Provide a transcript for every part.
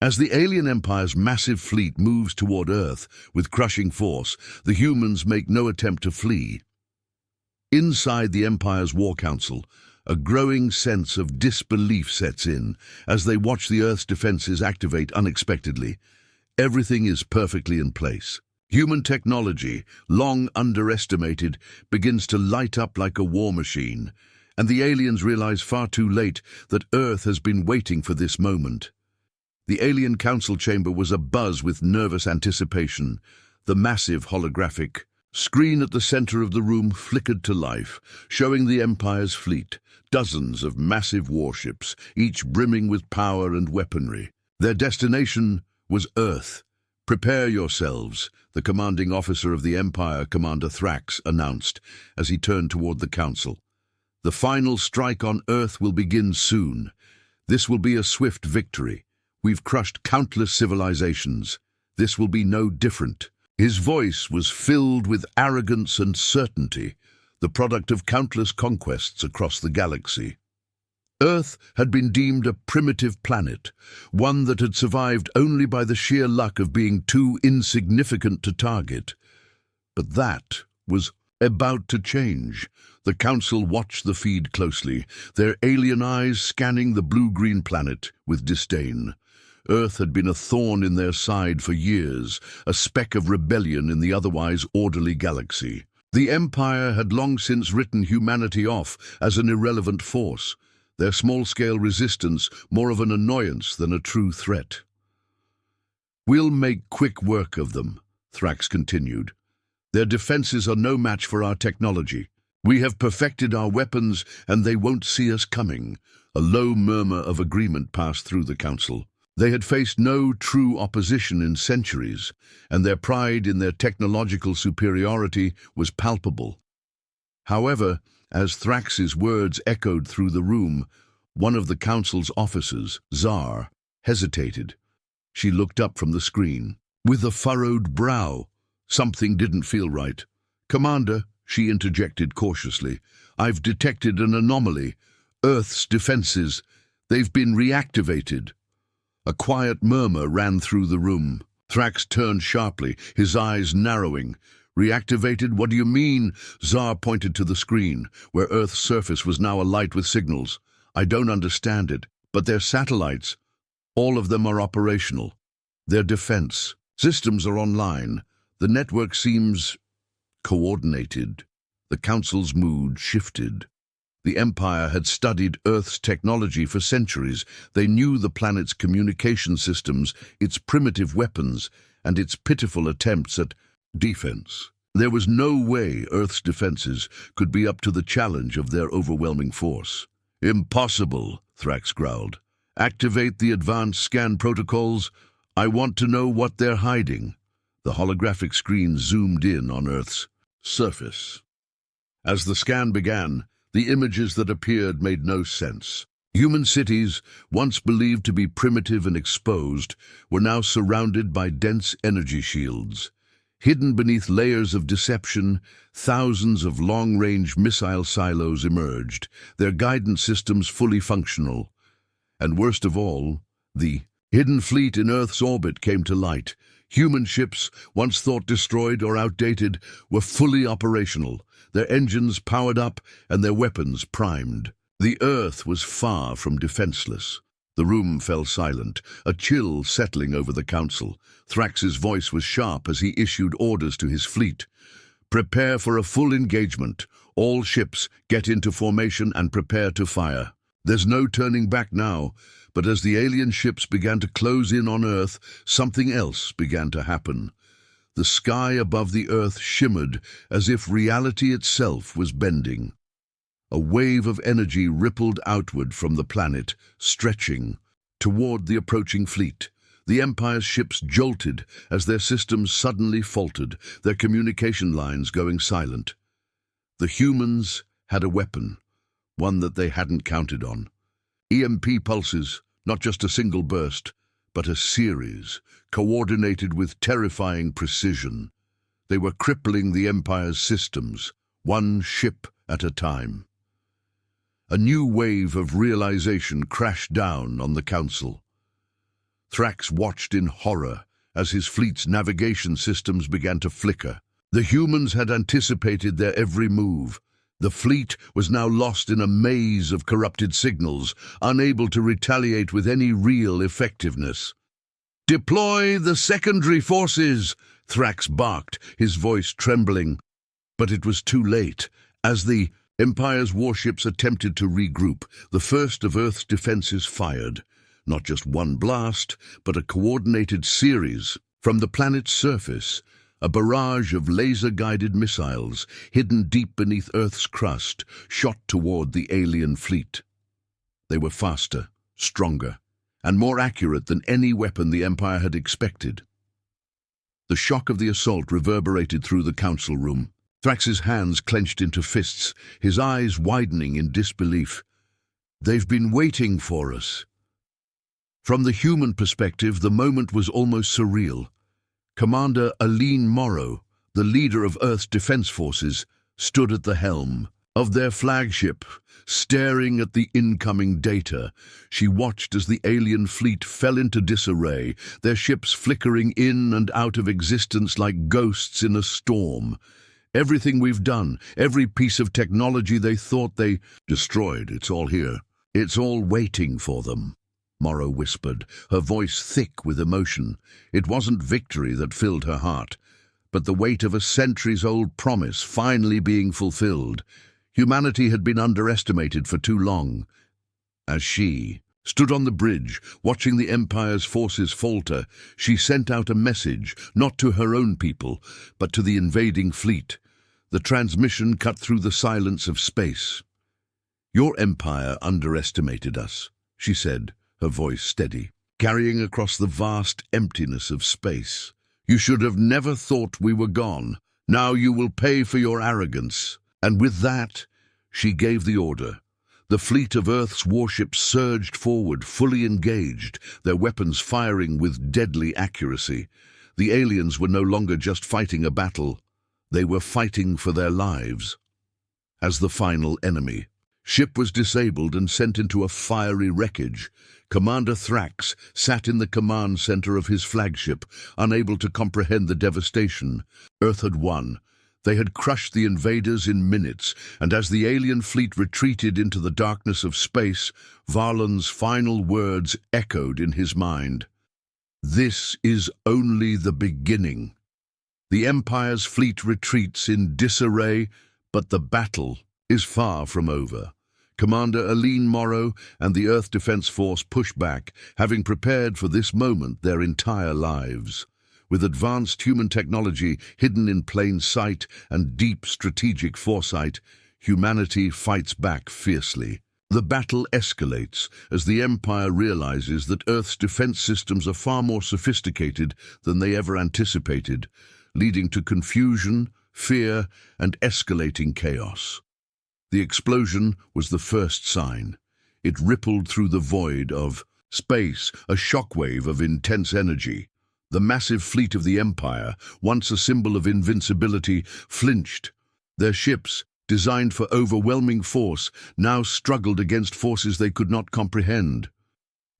As the alien empire's massive fleet moves toward Earth with crushing force, the humans make no attempt to flee. Inside the Empire's War Council, a growing sense of disbelief sets in as they watch the Earth's defenses activate unexpectedly. Everything is perfectly in place. Human technology, long underestimated, begins to light up like a war machine, and the aliens realize far too late that Earth has been waiting for this moment. The alien council chamber was abuzz with nervous anticipation. The massive holographic screen at the center of the room flickered to life, showing the Empire's fleet, dozens of massive warships, each brimming with power and weaponry. Their destination was Earth. "Prepare yourselves," the commanding officer of the Empire, Commander Thrax, announced as he turned toward the council. "The final strike on Earth will begin soon. This will be a swift victory. We've crushed countless civilizations. This will be no different." His voice was filled with arrogance and certainty, the product of countless conquests across the galaxy. Earth had been deemed a primitive planet, one that had survived only by the sheer luck of being too insignificant to target. But that was about to change. The Council watched the feed closely, their alien eyes scanning the blue-green planet with disdain. Earth had been a thorn in their side for years, a speck of rebellion in the otherwise orderly galaxy. The Empire had long since written humanity off as an irrelevant force, their small-scale resistance more of an annoyance than a true threat. "We'll make quick work of them," Thrax continued. "Their defenses are no match for our technology. We have perfected our weapons, and they won't see us coming." A low murmur of agreement passed through the Council. They had faced no true opposition in centuries, and their pride in their technological superiority was palpable. However, as Thrax's words echoed through the room, one of the Council's officers, Zar, hesitated. She looked up from the screen. With a furrowed brow, something didn't feel right. "Commander," she interjected cautiously, "I've detected an anomaly. Earth's defenses, they've been reactivated." A quiet murmur ran through the room. Thrax turned sharply, his eyes narrowing. "Reactivated? What do you mean?" Zar pointed to the screen, where Earth's surface was now alight with signals. "I don't understand it, but their satellites, all of them are operational. Their defense systems are online. The network seems coordinated." The Council's mood shifted. The Empire had studied Earth's technology for centuries. They knew the planet's communication systems, its primitive weapons, and its pitiful attempts at defense. There was no way Earth's defenses could be up to the challenge of their overwhelming force. "Impossible," Thrax growled. "Activate the advanced scan protocols. I want to know what they're hiding." The holographic screen zoomed in on Earth's surface. As the scan began, the images that appeared made no sense. Human cities, once believed to be primitive and exposed, were now surrounded by dense energy shields. Hidden beneath layers of deception, thousands of long-range missile silos emerged, their guidance systems fully functional. And worst of all, the hidden fleet in Earth's orbit came to light. Human ships, once thought destroyed or outdated, were fully operational, their engines powered up and their weapons primed. The Earth was far from defenseless. The room fell silent, a chill settling over the Council. Thrax's voice was sharp as he issued orders to his fleet. "Prepare for a full engagement. All ships, get into formation and prepare to fire." There's no turning back now, but as the alien ships began to close in on Earth, something else began to happen. The sky above the Earth shimmered as if reality itself was bending. A wave of energy rippled outward from the planet, stretching toward the approaching fleet. The Empire's ships jolted as their systems suddenly faltered, their communication lines going silent. The humans had a weapon, one that they hadn't counted on. EMP pulses, not just a single burst, but a series, coordinated with terrifying precision. They were crippling the Empire's systems, one ship at a time. A new wave of realization crashed down on the Council. Thrax watched in horror as his fleet's navigation systems began to flicker. The humans had anticipated their every move. The fleet was now lost in a maze of corrupted signals, unable to retaliate with any real effectiveness. "Deploy the secondary forces!" Thrax barked, his voice trembling. But it was too late. As the Empire's warships attempted to regroup, the first of Earth's defenses fired. Not just one blast, but a coordinated series. From the planet's surface, a barrage of laser-guided missiles, hidden deep beneath Earth's crust, shot toward the alien fleet. They were faster, stronger, and more accurate than any weapon the Empire had expected. The shock of the assault reverberated through the council room. Thrax's hands clenched into fists, his eyes widening in disbelief. "They've been waiting for us." From the human perspective, the moment was almost surreal. Commander Aline Morrow, the leader of Earth's defense forces, stood at the helm of their flagship, staring at the incoming data. She watched as the alien fleet fell into disarray, their ships flickering in and out of existence like ghosts in a storm. "Everything we've done, every piece of technology they thought they destroyed, it's all here. It's all waiting for them," Morrow whispered, her voice thick with emotion. It wasn't victory that filled her heart, but the weight of a centuries-old promise finally being fulfilled. Humanity had been underestimated for too long. As she stood on the bridge, watching the Empire's forces falter, she sent out a message, not to her own people, but to the invading fleet. The transmission cut through the silence of space. "Your Empire underestimated us," she said, her voice steady, carrying across the vast emptiness of space. "You should have never thought we were gone. Now you will pay for your arrogance." And with that, she gave the order. The fleet of Earth's warships surged forward, fully engaged, their weapons firing with deadly accuracy. The aliens were no longer just fighting a battle. They were fighting for their lives. As the final enemy, ship was disabled and sent into a fiery wreckage. Commander Thrax sat in the command center of his flagship, unable to comprehend the devastation. Earth had won. They had crushed the invaders in minutes, and as the alien fleet retreated into the darkness of space, Varlon's final words echoed in his mind. "This is only the beginning." The Empire's fleet retreats in disarray, but the battle is far from over. Commander Aline Morrow and the Earth Defense Force push back, having prepared for this moment their entire lives. With advanced human technology hidden in plain sight and deep strategic foresight, humanity fights back fiercely. The battle escalates as the Empire realizes that Earth's defense systems are far more sophisticated than they ever anticipated, leading to confusion, fear, and escalating chaos. The explosion was the first sign. It rippled through the void of space, a shockwave of intense energy. The massive fleet of the Empire, once a symbol of invincibility, flinched. Their ships, designed for overwhelming force, now struggled against forces they could not comprehend.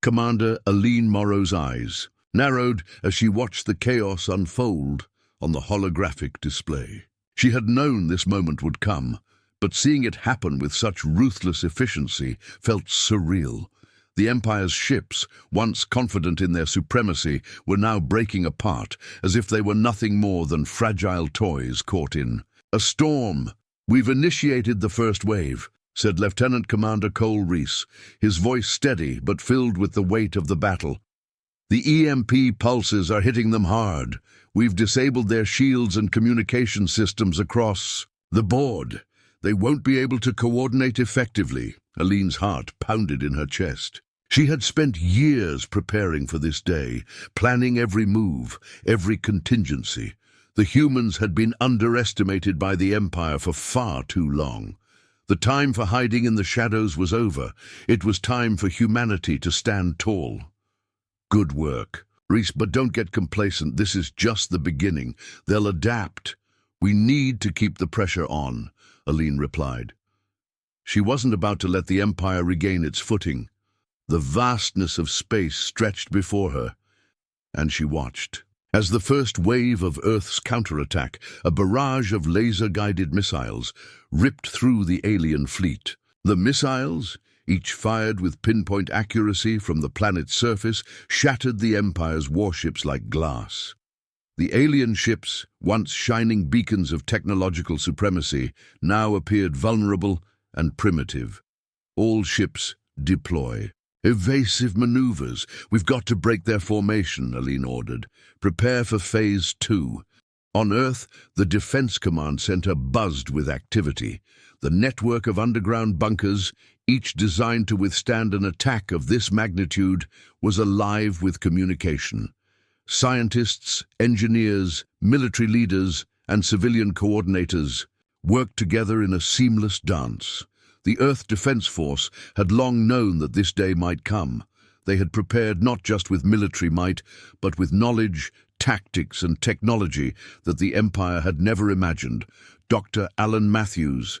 Commander Aline Morrow's eyes narrowed as she watched the chaos unfold on the holographic display. She had known this moment would come, but seeing it happen with such ruthless efficiency felt surreal. The Empire's ships, once confident in their supremacy, were now breaking apart, as if they were nothing more than fragile toys caught in a storm. "We've initiated the first wave," said Lieutenant Commander Cole Reese, his voice steady but filled with the weight of the battle. "The EMP pulses are hitting them hard. We've disabled their shields and communication systems across the board. They won't be able to coordinate effectively." Aline's heart pounded in her chest. She had spent years preparing for this day, planning every move, every contingency. The humans had been underestimated by the Empire for far too long. The time for hiding in the shadows was over. It was time for humanity to stand tall. "Good work, Reese, but don't get complacent. This is just the beginning. They'll adapt. We need to keep the pressure on," Aline replied. She wasn't about to let the Empire regain its footing. The vastness of space stretched before her, and she watched. As the first wave of Earth's counterattack, a barrage of laser-guided missiles, ripped through the alien fleet. The missiles, each fired with pinpoint accuracy from the planet's surface, shattered the Empire's warships like glass. The alien ships, once shining beacons of technological supremacy, now appeared vulnerable and primitive. All ships deploy. Evasive maneuvers. We've got to break their formation, Aline ordered. Prepare for Phase 2. On Earth, the Defense Command Center buzzed with activity. The network of underground bunkers, each designed to withstand an attack of this magnitude, was alive with communication. Scientists, engineers, military leaders, and civilian coordinators worked together in a seamless dance. The Earth Defense Force had long known that this day might come. They had prepared not just with military might, but with knowledge, tactics, and technology that the Empire had never imagined. Dr. Alan Matthews,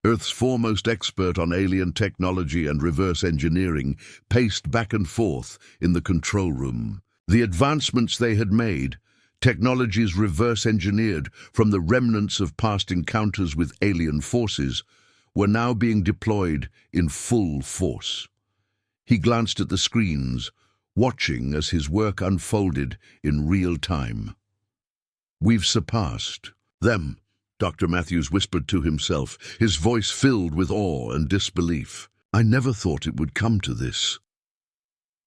Earth's foremost expert on alien technology and reverse engineering, paced back and forth in the control room. The advancements they had made, technologies reverse engineered from the remnants of past encounters with alien forces, were now being deployed in full force. He glanced at the screens, watching as his work unfolded in real time. "We've surpassed them," Dr. Matthews whispered to himself, his voice filled with awe and disbelief. "I never thought it would come to this."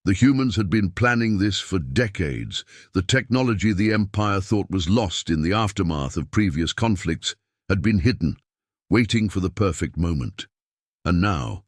The humans had been planning this for decades. The technology the Empire thought was lost in the aftermath of previous conflicts had been hidden, waiting for the perfect moment. And now,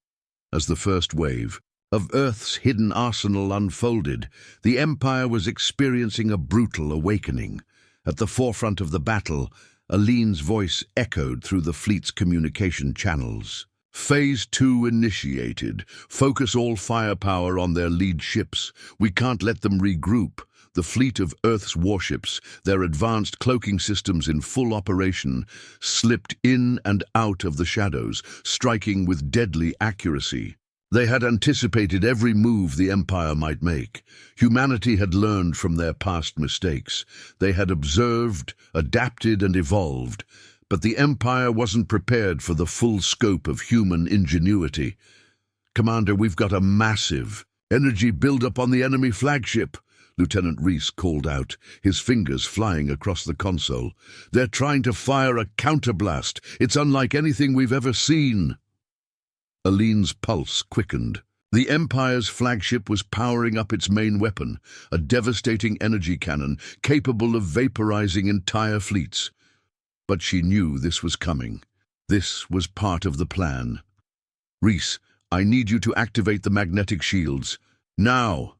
as the first wave of Earth's hidden arsenal unfolded, the Empire was experiencing a brutal awakening. At the forefront of the battle, Aline's voice echoed through the fleet's communication channels. "Phase 2 initiated. Focus all firepower on their lead ships. We can't let them regroup." The fleet of Earth's warships, their advanced cloaking systems in full operation, slipped in and out of the shadows, striking with deadly accuracy. They had anticipated every move the Empire might make. Humanity had learned from their past mistakes. They had observed, adapted, and evolved. But the Empire wasn't prepared for the full scope of human ingenuity. "Commander, we've got a massive energy buildup on the enemy flagship," Lieutenant Reese called out, his fingers flying across the console. "They're trying to fire a counterblast. It's unlike anything we've ever seen." Aline's pulse quickened. The Empire's flagship was powering up its main weapon, a devastating energy cannon capable of vaporizing entire fleets. But she knew this was coming. This was part of the plan. "Reese, I need you to activate the magnetic shields. Now!"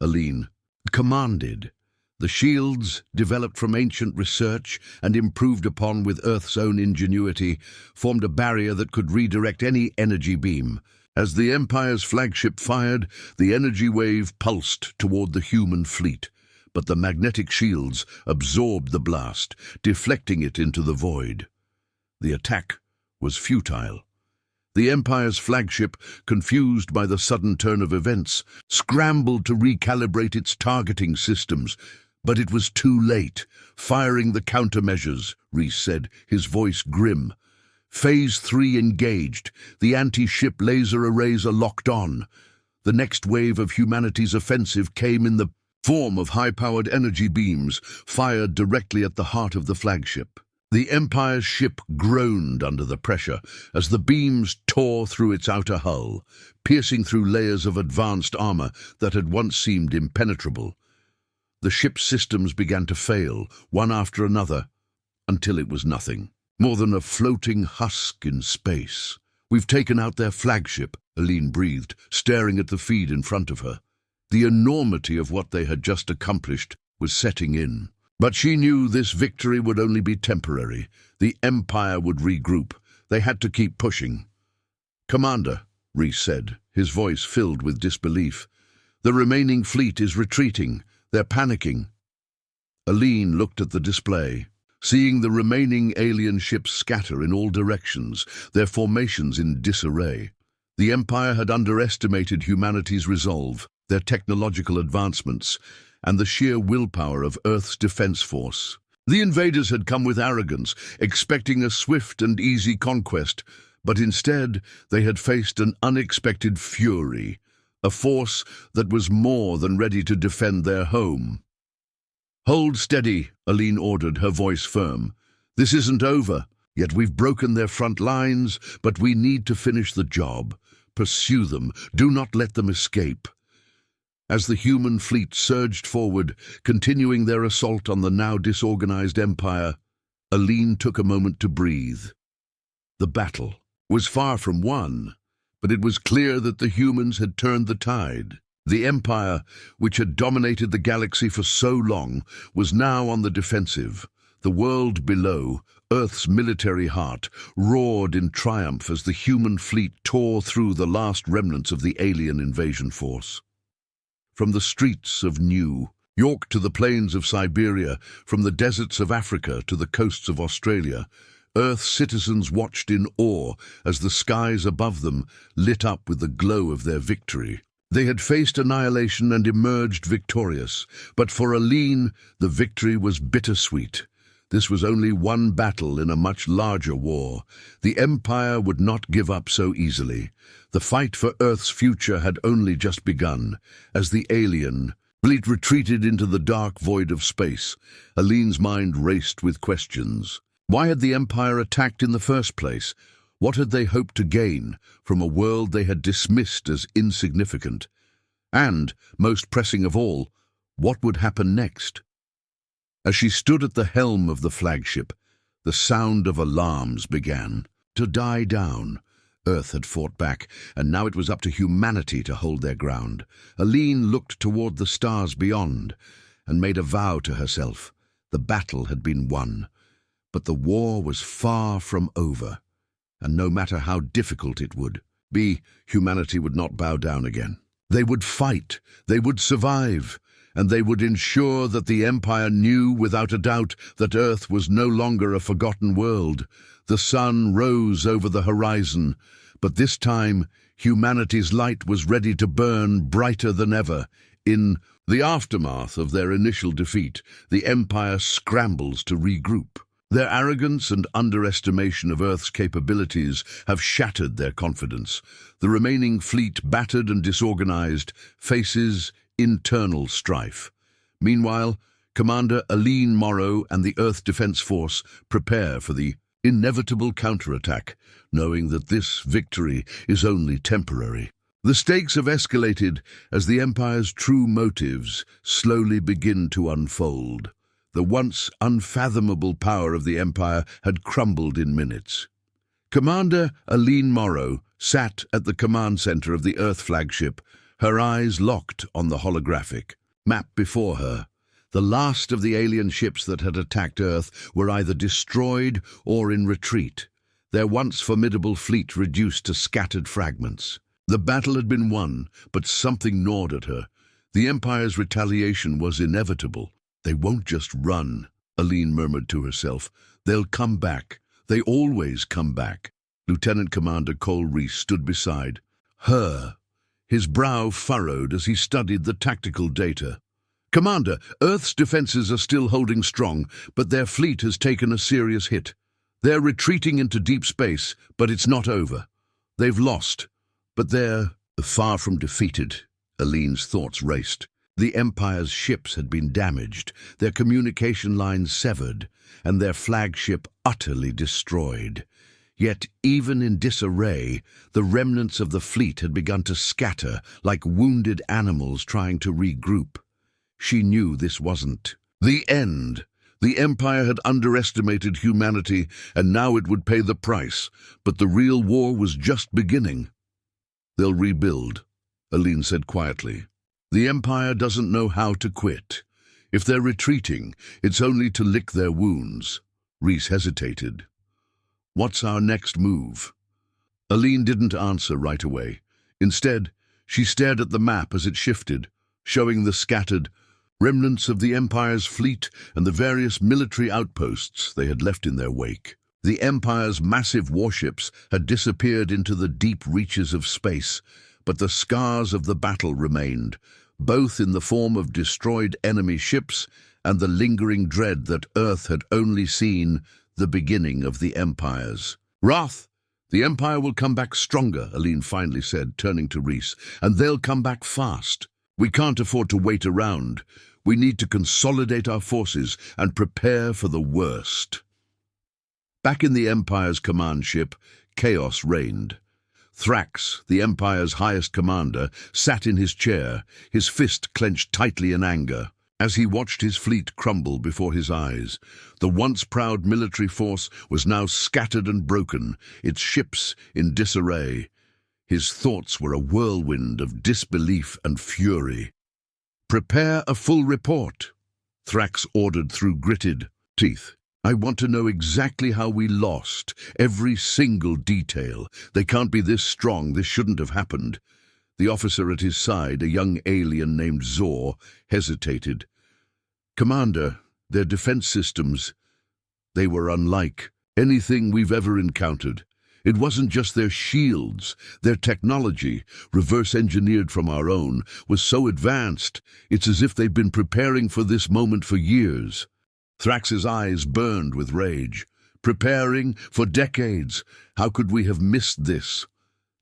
Aline commanded. The shields, developed from ancient research and improved upon with Earth's own ingenuity, formed a barrier that could redirect any energy beam. As the Empire's flagship fired, the energy wave pulsed toward the human fleet. But the magnetic shields absorbed the blast, deflecting it into the void. The attack was futile. The Empire's flagship, confused by the sudden turn of events, scrambled to recalibrate its targeting systems. But it was too late. "Firing the countermeasures," Reese said, his voice grim. "Phase 3 engaged. The anti-ship laser arrays are locked on." The next wave of humanity's offensive came in the form of high-powered energy beams fired directly at the heart of the flagship. The Empire's ship groaned under the pressure as the beams tore through its outer hull, piercing through layers of advanced armor that had once seemed impenetrable. The ship's systems began to fail, one after another, until it was nothing more than a floating husk in space. "We've taken out their flagship," Aline breathed, staring at the feed in front of her. The enormity of what they had just accomplished was setting in. But she knew this victory would only be temporary. The Empire would regroup. They had to keep pushing. "Commander," Reese said, his voice filled with disbelief, "the remaining fleet is retreating. They're panicking." Aline looked at the display, seeing the remaining alien ships scatter in all directions, their formations in disarray. The Empire had underestimated humanity's resolve, their technological advancements, and the sheer willpower of Earth's defense force. The invaders had come with arrogance, expecting a swift and easy conquest, but instead they had faced an unexpected fury, a force that was more than ready to defend their home. "Hold steady," Aline ordered, her voice firm. "This isn't over. Yet we've broken their front lines, but we need to finish the job. Pursue them. Do not let them escape." As the human fleet surged forward, continuing their assault on the now disorganized empire, Aline took a moment to breathe. The battle was far from won, but it was clear that the humans had turned the tide. The empire, which had dominated the galaxy for so long, was now on the defensive. The world below, Earth's military heart, roared in triumph as the human fleet tore through the last remnants of the alien invasion force. From the streets of New York to the plains of Siberia, from the deserts of Africa to the coasts of Australia, Earth's citizens watched in awe as the skies above them lit up with the glow of their victory. They had faced annihilation and emerged victorious, but for Aline, the victory was bittersweet. This was only one battle in a much larger war. The Empire would not give up so easily. The fight for Earth's future had only just begun. As the alien fleet retreated into the dark void of space, Aline's mind raced with questions. Why had the Empire attacked in the first place? What had they hoped to gain from a world they had dismissed as insignificant? And, most pressing of all, what would happen next? As she stood at the helm of the flagship, the sound of alarms began to die down. Earth had fought back, and now it was up to humanity to hold their ground. Aline looked toward the stars beyond and made a vow to herself. The battle had been won, but the war was far from over, and no matter how difficult it would be, humanity would not bow down again. They would fight, they would survive, and they would ensure that the Empire knew without a doubt that Earth was no longer a forgotten world. The sun rose over the horizon, but this time humanity's light was ready to burn brighter than ever. In the aftermath of their initial defeat, the Empire scrambles to regroup. Their arrogance and underestimation of Earth's capabilities have shattered their confidence. The remaining fleet, battered and disorganized, faces internal strife. Meanwhile, Commander Aline Morrow and the Earth Defense Force prepare for the inevitable counterattack, knowing that this victory is only temporary. The stakes have escalated as the Empire's true motives slowly begin to unfold. The once unfathomable power of the Empire had crumbled in minutes. Commander Aline Morrow sat at the command center of the Earth flagship, her eyes locked on the holographic map before her. The last of the alien ships that had attacked Earth were either destroyed or in retreat, their once formidable fleet reduced to scattered fragments. The battle had been won, but something gnawed at her. The Empire's retaliation was inevitable. "They won't just run," Aline murmured to herself. "They'll come back. They always come back." Lieutenant Commander Cole Reese stood beside her, his brow furrowed as he studied the tactical data. "Commander, Earth's defenses are still holding strong, but their fleet has taken a serious hit. They're retreating into deep space, but it's not over. They've lost, but they're far from defeated." Aline's thoughts raced. The Empire's ships had been damaged, their communication lines severed, and their flagship utterly destroyed. Yet, even in disarray, the remnants of the fleet had begun to scatter like wounded animals trying to regroup. She knew this wasn't the end. The Empire had underestimated humanity, and now it would pay the price, but the real war was just beginning. "They'll rebuild," Aline said quietly. "The Empire doesn't know how to quit. If they're retreating, it's only to lick their wounds." Reese hesitated. "What's our next move?" Aline didn't answer right away. Instead, she stared at the map as it shifted, showing the scattered remnants of the Empire's fleet and the various military outposts they had left in their wake. The Empire's massive warships had disappeared into the deep reaches of space, but the scars of the battle remained, both in the form of destroyed enemy ships and the lingering dread that Earth had only seen the beginning of the empires. "Wrath, the Empire will come back stronger," Aline finally said, turning to Rhys, "and they'll come back fast. We can't afford to wait around. We need to consolidate our forces and prepare for the worst." Back in the Empire's command ship, chaos reigned. Thrax, the Empire's highest commander, sat in his chair, his fist clenched tightly in anger. As he watched his fleet crumble before his eyes, the once proud military force was now scattered and broken, its ships in disarray. His thoughts were a whirlwind of disbelief and fury. "Prepare a full report," Thrax ordered through gritted teeth. "I want to know exactly how we lost, every single detail. They can't be this strong, this shouldn't have happened." The officer at his side, a young alien named Zor, hesitated. "Commander, their defense systems, they were unlike anything we've ever encountered. It wasn't just their shields. Their technology, reverse-engineered from our own, was so advanced, it's as if they've been preparing for this moment for years." Thrax's eyes burned with rage. "Preparing for decades. How could we have missed this?"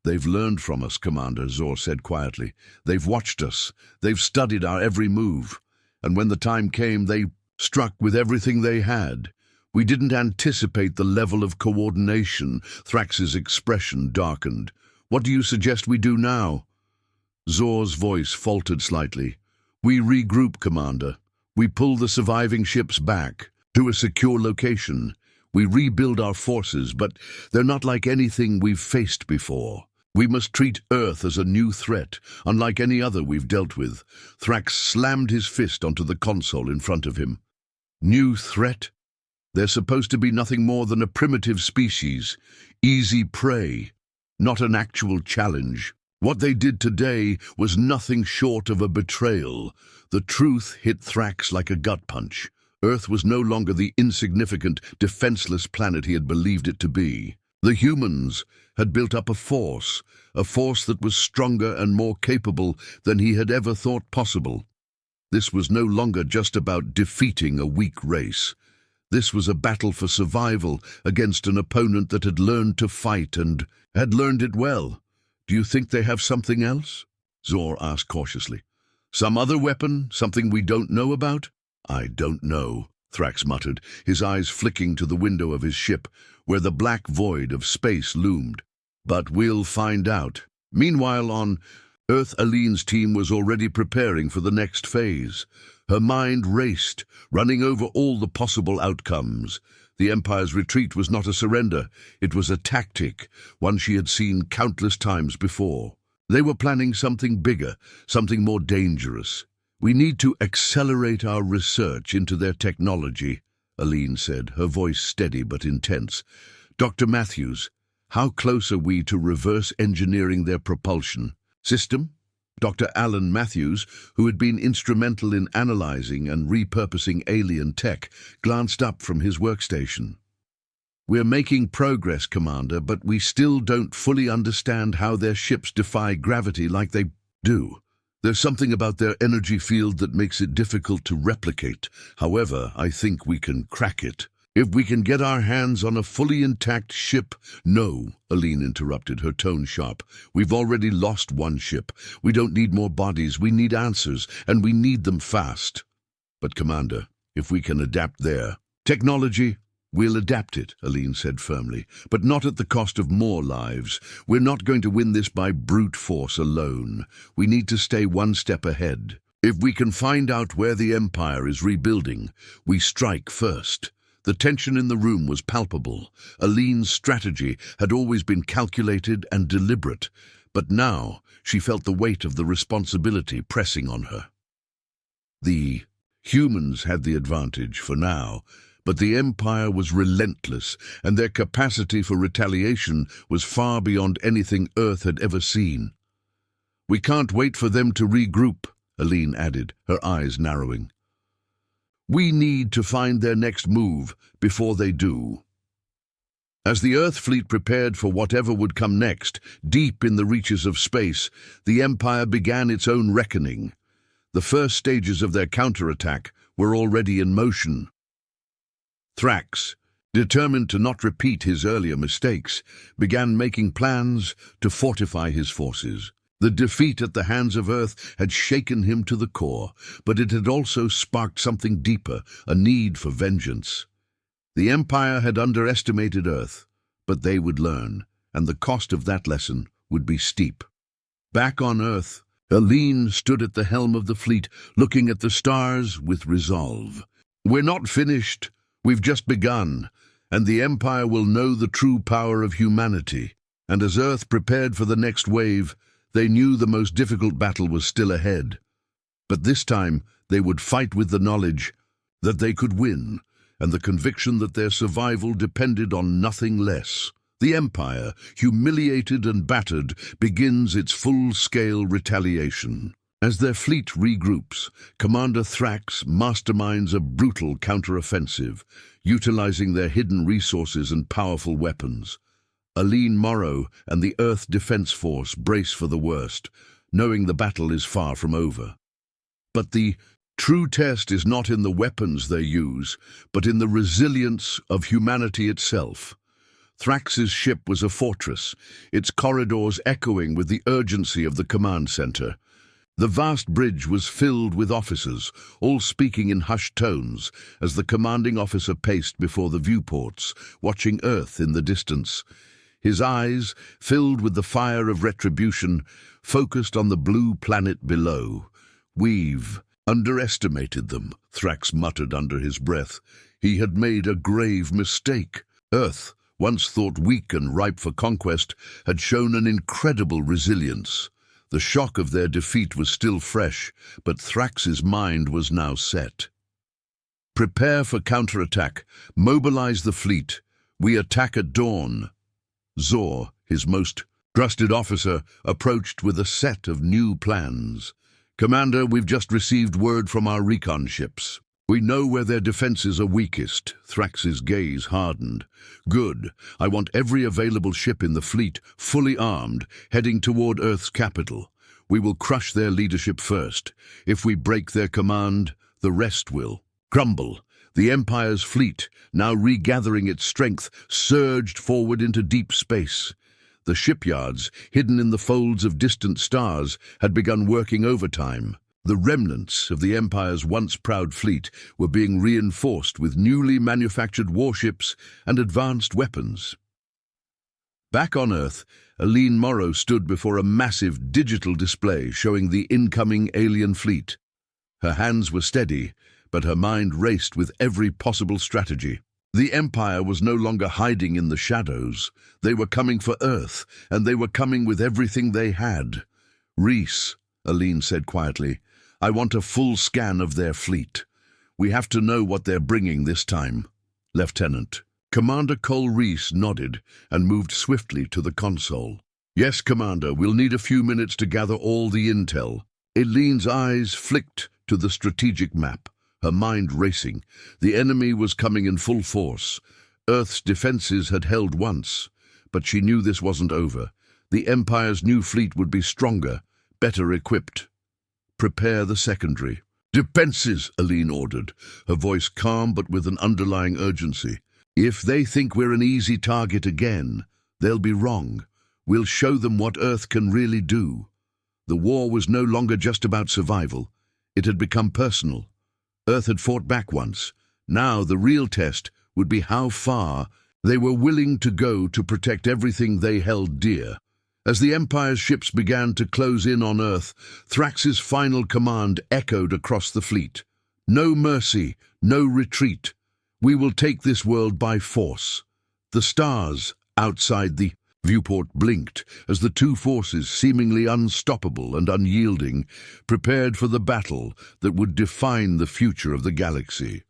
"They've learned from us, Commander," Zor said quietly. "They've watched us. They've studied our every move. And when the time came, they struck with everything they had. We didn't anticipate the level of coordination." Thrax's expression darkened. "What do you suggest we do now?" Zor's voice faltered slightly. "We regroup, Commander. We pull the surviving ships back to a secure location. We rebuild our forces, but they're not like anything we've faced before. We must treat Earth as a new threat, unlike any other we've dealt with." Thrax slammed his fist onto the console in front of him. "New threat? They're supposed to be nothing more than a primitive species, easy prey, not an actual challenge. What they did today was nothing short of a betrayal." The truth hit Thrax like a gut punch. Earth was no longer the insignificant, defenseless planet he had believed it to be. The humans had built up a force that was stronger and more capable than he had ever thought possible. This was no longer just about defeating a weak race. This was a battle for survival against an opponent that had learned to fight and had learned it well. "Do you think they have something else?" Zor asked cautiously. "Some other weapon, something we don't know about?" "I don't know," Thrax muttered, his eyes flicking to the window of his ship, where the black void of space loomed. "But we'll find out." Meanwhile, on Earth, Aline's team was already preparing for the next phase. Her mind raced, running over all the possible outcomes. The Empire's retreat was not a surrender. It was a tactic, one she had seen countless times before. They were planning something bigger, something more dangerous. "We need to accelerate our research into their technology," Aline said, her voice steady but intense. "Dr. Matthews, how close are we to reverse engineering their propulsion system?" Dr. Alan Matthews, who had been instrumental in analyzing and repurposing alien tech, glanced up from his workstation. "We're making progress, Commander, but we still don't fully understand how their ships defy gravity like they do. There's something about their energy field that makes it difficult to replicate. However, I think we can crack it. If we can get our hands on a fully intact ship—" "No," Aline interrupted, her tone sharp. "We've already lost one ship. We don't need more bodies. We need answers, and we need them fast." "But, Commander, if we can adapt their technology—" "We'll adapt it," Aline said firmly, "but not at the cost of more lives. We're not going to win this by brute force alone. We need to stay one step ahead. If we can find out where the Empire is rebuilding, we strike first." The tension in the room was palpable. Aline's strategy had always been calculated and deliberate, but now she felt the weight of the responsibility pressing on her. The humans had the advantage for now, but the Empire was relentless, and their capacity for retaliation was far beyond anything Earth had ever seen. "We can't wait for them to regroup," Aline added, her eyes narrowing. "We need to find their next move before they do." As the Earth fleet prepared for whatever would come next, deep in the reaches of space, the Empire began its own reckoning. The first stages of their counterattack were already in motion. Thrax, determined to not repeat his earlier mistakes, began making plans to fortify his forces. The defeat at the hands of Earth had shaken him to the core, but it had also sparked something deeper, a need for vengeance. The Empire had underestimated Earth, but they would learn, and the cost of that lesson would be steep. Back on Earth, Aline stood at the helm of the fleet, looking at the stars with resolve. "We're not finished. We've just begun, and the Empire will know the true power of humanity." And as Earth prepared for the next wave, they knew the most difficult battle was still ahead. But this time, they would fight with the knowledge that they could win, and the conviction that their survival depended on nothing less. The Empire, humiliated and battered, begins its full-scale retaliation. As their fleet regroups, Commander Thrax masterminds a brutal counteroffensive, utilizing their hidden resources and powerful weapons. Aline Morrow and the Earth Defense Force brace for the worst, knowing the battle is far from over. But the true test is not in the weapons they use, but in the resilience of humanity itself. Thrax's ship was a fortress, its corridors echoing with the urgency of the command center. The vast bridge was filled with officers, all speaking in hushed tones, as the commanding officer paced before the viewports, watching Earth in the distance. His eyes, filled with the fire of retribution, focused on the blue planet below. "We've underestimated them," Thrax muttered under his breath. He had made a grave mistake. Earth, once thought weak and ripe for conquest, had shown an incredible resilience. The shock of their defeat was still fresh, but Thrax's mind was now set. "Prepare for counterattack. Mobilize the fleet. We attack at dawn." Zor, his most trusted officer, approached with a set of new plans. "Commander, we've just received word from our recon ships. We know where their defenses are weakest." Thrax's gaze hardened. "Good. I want every available ship in the fleet, fully armed, heading toward Earth's capital. We will crush their leadership first. If we break their command, the rest will crumble." The Empire's fleet, now regathering its strength, surged forward into deep space. The shipyards, hidden in the folds of distant stars, had begun working overtime. The remnants of the Empire's once proud fleet were being reinforced with newly manufactured warships and advanced weapons. Back on Earth, Aline Morrow stood before a massive digital display showing the incoming alien fleet. Her hands were steady, but her mind raced with every possible strategy. The Empire was no longer hiding in the shadows. They were coming for Earth, and they were coming with everything they had. "Reese," Aline said quietly, "I want a full scan of their fleet. We have to know what they're bringing this time." "Lieutenant." Commander Cole Reese nodded and moved swiftly to the console. "Yes, Commander, we'll need a few minutes to gather all the intel." Aline's eyes flicked to the strategic map, her mind racing. The enemy was coming in full force. Earth's defenses had held once, but she knew this wasn't over. The Empire's new fleet would be stronger, better equipped. "Prepare the secondary." "Defenses," Aline ordered, her voice calm but with an underlying urgency. "If they think we're an easy target again, they'll be wrong. We'll show them what Earth can really do." The war was no longer just about survival. It had become personal. Earth had fought back once. Now the real test would be how far they were willing to go to protect everything they held dear. As the Empire's ships began to close in on Earth, Thrax's final command echoed across the fleet. "No mercy, no retreat. We will take this world by force." The stars outside the viewport blinked as the two forces, seemingly unstoppable and unyielding, prepared for the battle that would define the future of the galaxy.